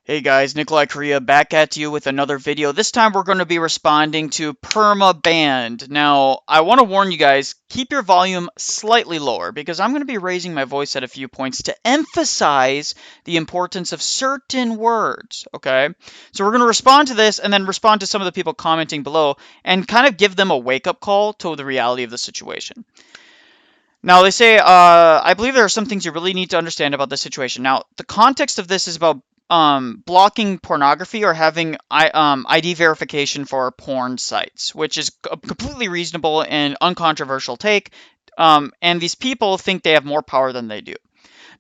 Hey guys, Nicholai back at you with another video. This time we're going to be responding to Perma-Banned. Now, I want to warn you guys, keep your volume slightly lower because I'm going to be raising my voice at a few points to emphasize the importance of certain words, okay? So we're going to respond to this and then respond to some of the people commenting below and kind of give them a wake-up call to the reality of the situation. Now, they say, I believe there are some things you really need to understand about this situation. Now, the context of this is about blocking pornography or having ID verification for porn sites, which is a completely reasonable and uncontroversial take. And these people think they have more power than they do.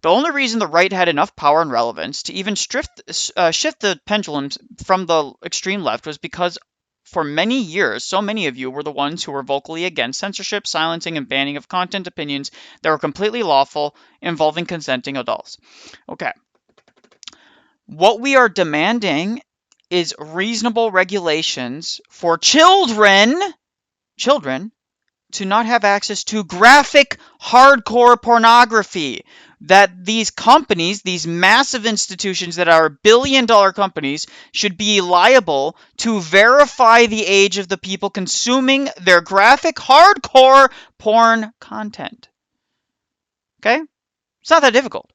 The only reason the right had enough power and relevance to even shift the pendulums from the extreme left was because for many years, so many of you were the ones who were vocally against censorship, silencing, and banning of content opinions that were completely lawful involving consenting adults. Okay. What we are demanding is reasonable regulations for children to not have access to graphic, hardcore pornography. That these companies, these massive institutions that are billion-dollar companies, should be liable to verify the age of the people consuming their graphic, hardcore porn content. Okay? It's not that difficult.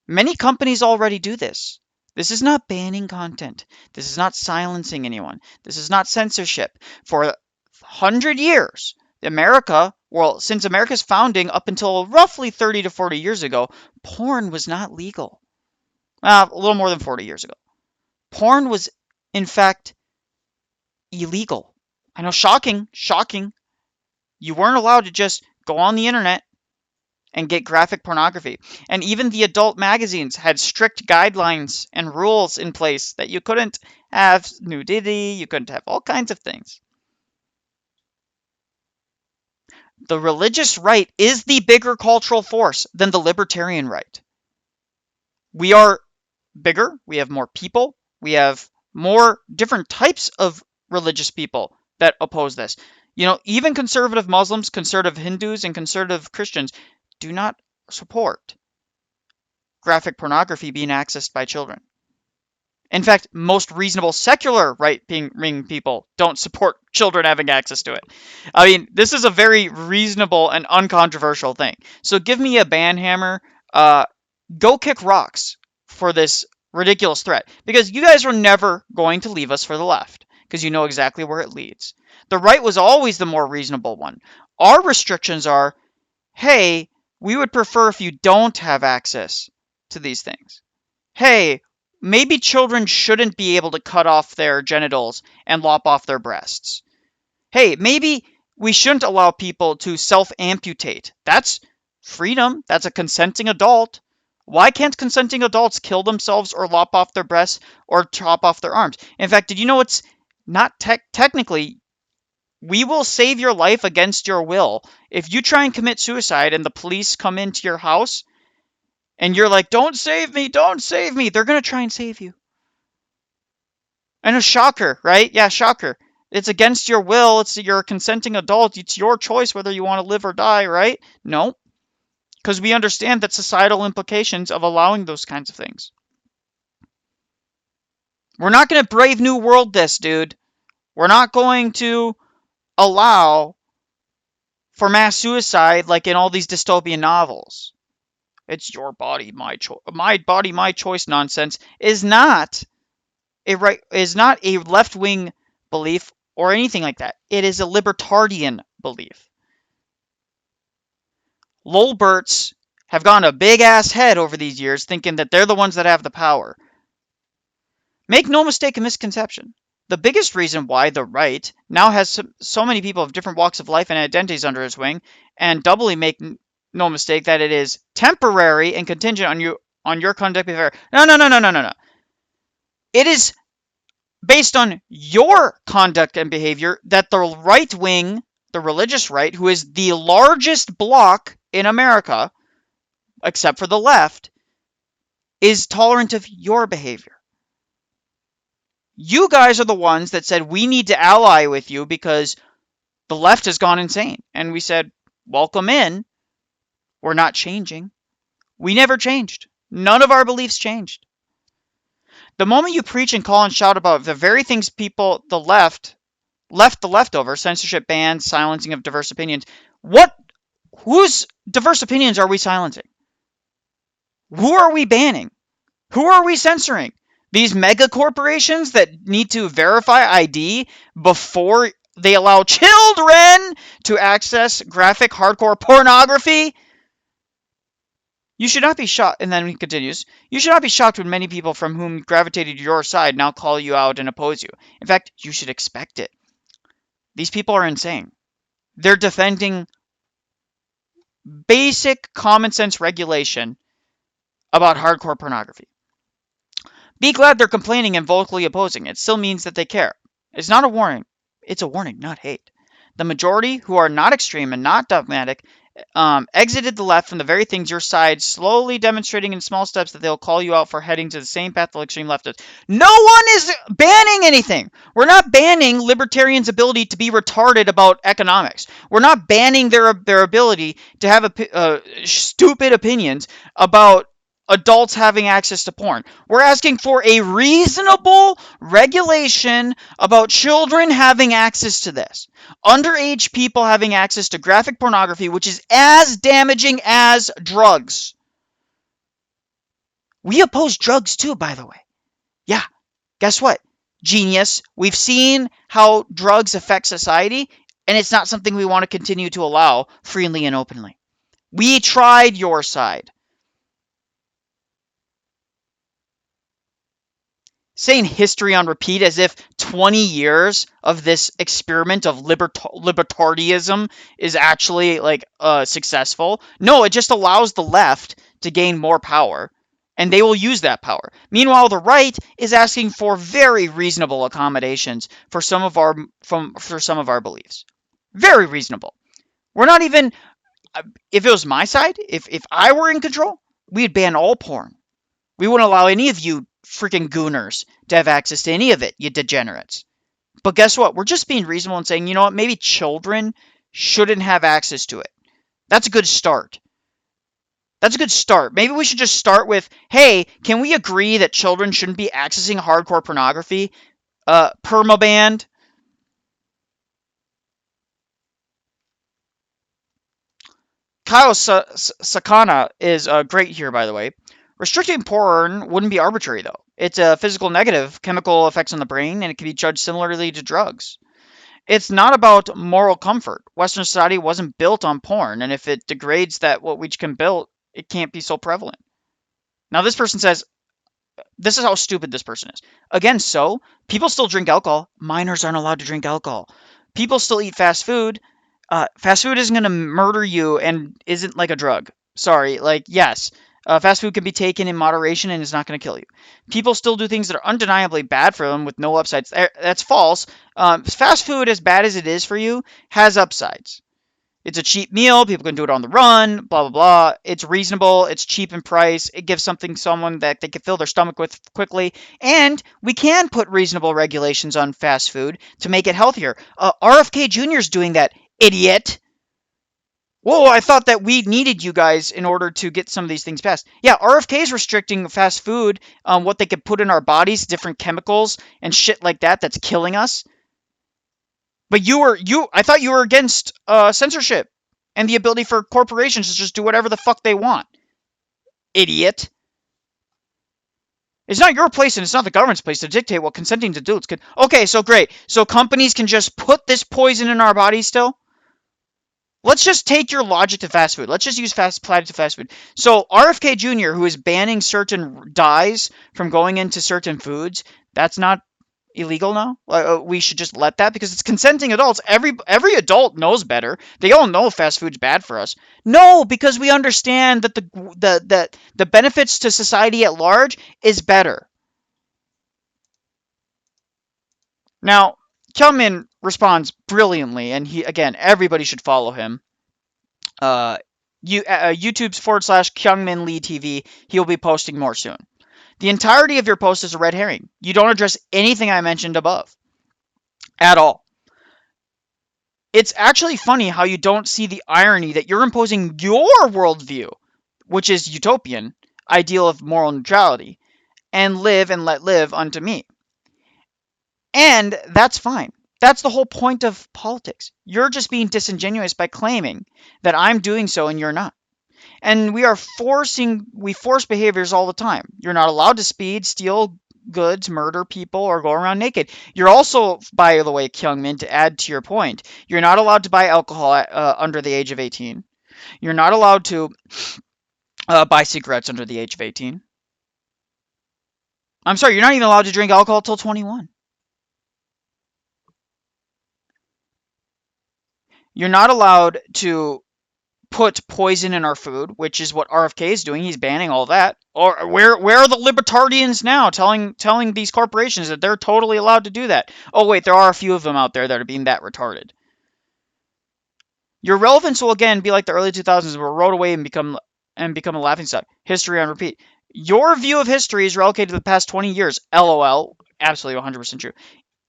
Many companies already do this. This is not banning content. This is not silencing anyone. This is not censorship. For 100 years, since America's founding up until roughly 30 to 40 years ago, porn was not legal. A little more than 40 years ago. Porn was, in fact, illegal. I know, shocking. You weren't allowed to just go on the internet and get graphic pornography. And even the adult magazines had strict guidelines and rules in place that you couldn't have nudity, you couldn't have all kinds of things. The religious right is the bigger cultural force than the libertarian right. We are bigger, we have more people, we have more different types of religious people that oppose this. You know, even conservative Muslims, conservative Hindus, and conservative Christians do not support graphic pornography being accessed by children. In fact, most reasonable secular right-wing people don't support children having access to it. I mean, this is a very reasonable and uncontroversial thing. So give me a ban hammer. Go kick rocks for this ridiculous threat. Because you guys are never going to leave us for the left. Because you know exactly where it leads. The right was always the more reasonable one. Our restrictions are, hey, we would prefer if you don't have access to these things. Hey, maybe children shouldn't be able to cut off their genitals and lop off their breasts. Hey, maybe we shouldn't allow people to self-amputate. That's freedom. That's a consenting adult. Why can't consenting adults kill themselves or lop off their breasts or chop off their arms? In fact, did you know it's not technically... We will save your life against your will. If you try and commit suicide and the police come into your house and you're like, don't save me, they're going to try and save you. And a shocker, right? Yeah, shocker. It's against your will. You're a consenting adult. It's your choice whether you want to live or die, right? No. Because we understand that societal implications of allowing those kinds of things. We're not going to Brave New World this, dude. We're not going to allow for mass suicide like in all these dystopian novels. It's your body, my choice. My body, my choice nonsense is not a left-wing belief or anything like that. It is a libertarian belief. Lolberts have gone a big-ass head over these years thinking that they're the ones that have the power. Make no mistake of misconception. The biggest reason why the right now has so many people of different walks of life and identities under its wing, and doubly make no mistake that it is temporary and contingent on your conduct behavior. No. It is based on your conduct and behavior that the right wing, the religious right, who is the largest bloc in America, except for the left, is tolerant of your behavior. You guys are the ones that said we need to ally with you because the left has gone insane. And we said, welcome in. We're not changing. We never changed. None of our beliefs changed. The moment you preach and call and shout about the very things people, the the leftover, censorship, bans, silencing of diverse opinions, whose diverse opinions are we silencing? Who are we banning? Who are we censoring? These mega corporations that need to verify ID before they allow children to access graphic hardcore pornography? You should not be shocked, and then he continues, you should not be shocked when many people from whom gravitated to your side now call you out and oppose you. In fact, you should expect it. These people are insane. They're defending basic common sense regulation about hardcore pornography. Be glad they're complaining and vocally opposing. It still means that they care. It's not a warning. It's a warning, not hate. The majority, who are not extreme and not dogmatic, exited the left from the very things your side, slowly demonstrating in small steps that they'll call you out for heading to the same path the extreme leftists. No one is banning anything. We're not banning libertarians' ability to be retarded about economics. We're not banning their ability to have stupid opinions about adults having access to porn. We're asking for a reasonable regulation about children having access to this. Underage people having access to graphic pornography, which is as damaging as drugs. We oppose drugs too, by the way. Yeah, guess what? Genius. We've seen how drugs affect society, and it's not something we want to continue to allow freely and openly. We tried your side. Saying history on repeat as if 20 years of this experiment of libertarianism is actually successful. No, it just allows the left to gain more power, and they will use that power. Meanwhile, the right is asking for very reasonable accommodations for some of our beliefs. Very reasonable. We're not even, if it was my side, if I were in control, we'd ban all porn. We wouldn't allow any of you freaking gooners to have access to any of it, you degenerates. But guess what? We're just being reasonable and saying, you know what? Maybe children shouldn't have access to it. That's a good start. That's a good start. Maybe we should just start with, hey, can we agree that children shouldn't be accessing hardcore pornography? Permabanned. Kyle Sakana is great here, by the way. Restricting porn wouldn't be arbitrary, though. It's a physical negative, chemical effects on the brain, and it can be judged similarly to drugs. It's not about moral comfort. Western society wasn't built on porn, and if it degrades that what we can build, it can't be so prevalent. Now, this person says, this is how stupid this person is. Again, so, people still drink alcohol. Minors aren't allowed to drink alcohol. People still eat fast food. Fast food isn't going to murder you and isn't like a drug. Sorry, yes. Fast food can be taken in moderation and is not going to kill you. People still do things that are undeniably bad for them with no upsides. That's false. Fast food, as bad as it is for you, has upsides. It's a cheap meal. People can do it on the run, blah, blah, blah. It's reasonable. It's cheap in price. It gives someone that they can fill their stomach with quickly. And we can put reasonable regulations on fast food to make it healthier. RFK Jr. is doing that, idiot. Whoa, I thought that we needed you guys in order to get some of these things passed. Yeah, RFK is restricting fast food, what they could put in our bodies, different chemicals and shit like that that's killing us. But I thought you were against censorship and the ability for corporations to just do whatever the fuck they want. Idiot. It's not your place and it's not the government's place to dictate what consenting adults can. Okay, so great. So companies can just put this poison in our bodies still? Let's just take your logic to fast food. Let's just use apply it to fast food. So RFK Jr., who is banning certain dyes from going into certain foods, that's not illegal now? We should just let that because it's consenting adults. Every adult knows better. They all know fast food's bad for us. No, because we understand that the benefits to society at large is better. Now, Kyungmin responds brilliantly, and everybody should follow him. YouTube's /Kyungmin Lee TV. He'll be posting more soon. The entirety of your post is a red herring. You don't address anything I mentioned above. At all. It's actually funny how you don't see the irony that you're imposing your worldview, which is utopian, ideal of moral neutrality, and live and let live unto me. And that's fine. That's the whole point of politics. You're just being disingenuous by claiming that I'm doing so and you're not. And we force behaviors all the time. You're not allowed to speed, steal goods, murder people, or go around naked. You're also, by the way, Kyungmin, to add to your point, you're not allowed to buy alcohol under the age of 18. You're not allowed to buy cigarettes under the age of 18. I'm sorry, you're not even allowed to drink alcohol till 21. You're not allowed to put poison in our food, which is what RFK is doing. He's banning all that. Or where are the libertarians now telling these corporations that they're totally allowed to do that? Oh wait, there are a few of them out there that are being that retarded. Your relevance will again be like the early 2000s, where it rode away and become a laughingstock. History on repeat. Your view of history is relocated to the past 20 years. LOL. Absolutely 100% true.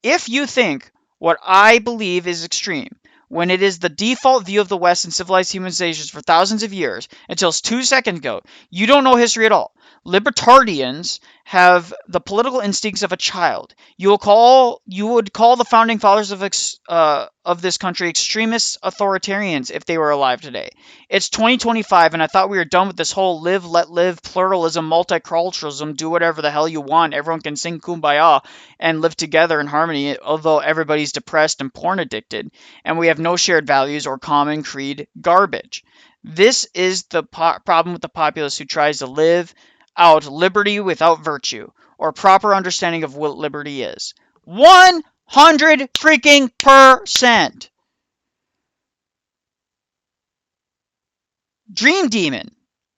If you think what I believe is extreme, when it is the default view of the West and civilized civilizations for thousands of years, until 2 seconds ago, you don't know history at all. Libertarians have the political instincts of a child. You would call the founding fathers of this country extremist authoritarians if they were alive today. It's 2025, and I thought we were done with this whole live, let live, pluralism, multiculturalism, do whatever the hell you want. Everyone can sing Kumbaya and live together in harmony, although everybody's depressed and porn addicted, and we have no shared values or common creed garbage. This is the problem with the populace who tries to live out liberty without virtue, or proper understanding of what liberty is. 100 freaking %. Dream Demon.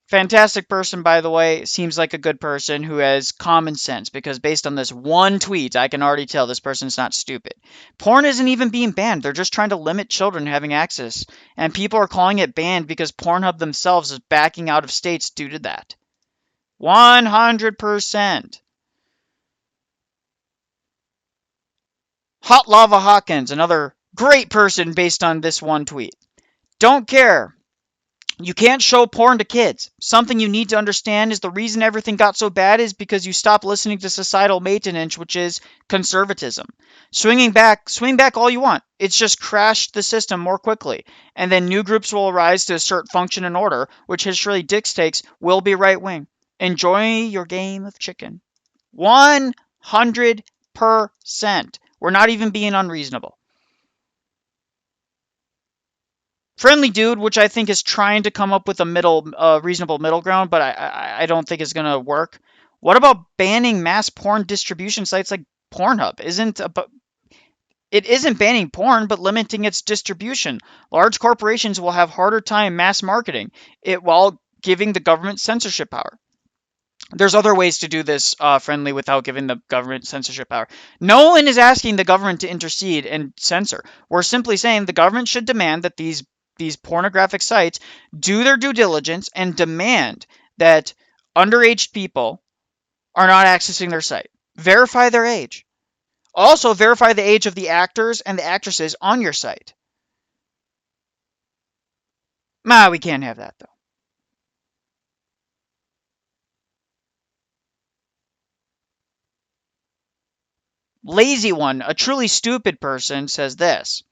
Fantastic person, by the way. Seems like a good person who has common sense, because based on this one tweet, I can already tell this person's not stupid. Porn isn't even being banned. They're just trying to limit children having access. And people are calling it banned because Pornhub themselves is backing out of states due to that. 100%. Hot Lava Hawkins, another great person based on this one tweet. Don't care. You can't show porn to kids. Something you need to understand is the reason everything got so bad is because you stopped listening to societal maintenance, which is conservatism. Swing back all you want. It's just crashed the system more quickly. And then new groups will arise to assert function and order, which history dictates will be right wing. Enjoy your game of chicken. 100%. We're not even being unreasonable. Friendly Dude, which I think is trying to come up with a reasonable middle ground, but I don't think it's going to work. What about banning mass porn distribution sites like Pornhub? It isn't banning porn, but limiting its distribution. Large corporations will have harder time mass marketing it while giving the government censorship power. There's other ways to do this, Friendly, without giving the government censorship power. No one is asking the government to intercede and censor. We're simply saying the government should demand that these pornographic sites do their due diligence and demand that underage people are not accessing their site. Verify their age. Also, verify the age of the actors and the actresses on your site. We can't have that, though. Lazy One, a truly stupid person, says this.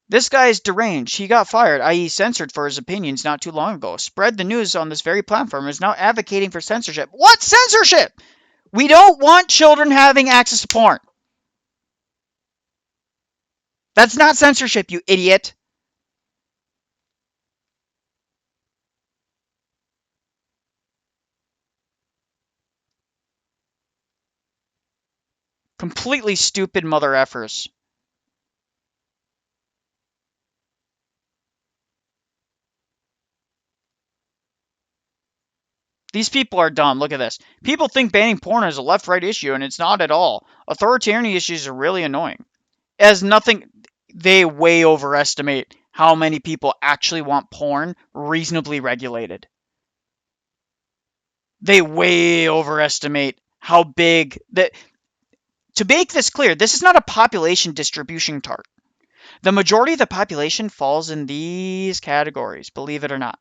This guy is deranged. He got fired, i.e. censored for his opinions not too long ago. Spread the news on this very platform and is now advocating for censorship. What censorship? We don't want children having access to porn. That's not censorship, you idiot. Completely stupid mother effers. These people are dumb. Look at this. People think banning porn is a left-right issue, and it's not at all. Authoritarian issues are really annoying. As nothing, they way overestimate how many people actually want porn reasonably regulated. They way overestimate how big that. To make this clear, this is not a population distribution chart. The majority of the population falls in these categories, believe it or not.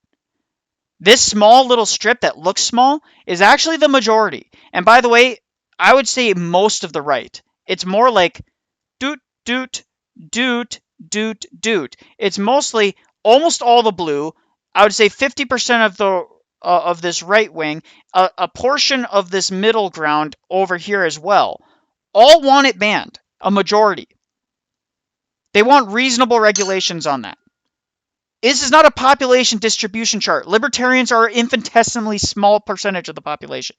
This small little strip that looks small is actually the majority. And by the way, I would say most of the right. It's more like doot, doot, doot, doot, doot. It's mostly almost all the blue. I would say 50% of this right wing, a portion of this middle ground over here as well, all want it banned. A majority. They want reasonable regulations on that. This is not a population distribution chart. Libertarians are an infinitesimally small percentage of the population.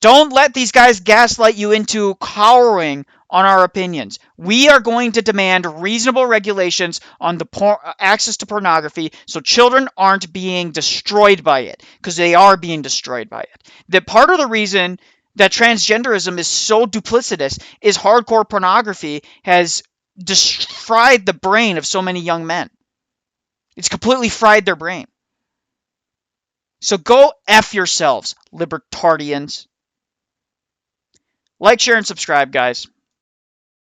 Don't let these guys gaslight you into cowering on our opinions. We are going to demand reasonable regulations on the access to pornography so children aren't being destroyed by it, because they are being destroyed by it. That part of the reason that transgenderism is so duplicitous is hardcore pornography has fried the brain of so many young men. It's completely fried their brain. So go F yourselves, libertarians. Like, share, and subscribe, guys.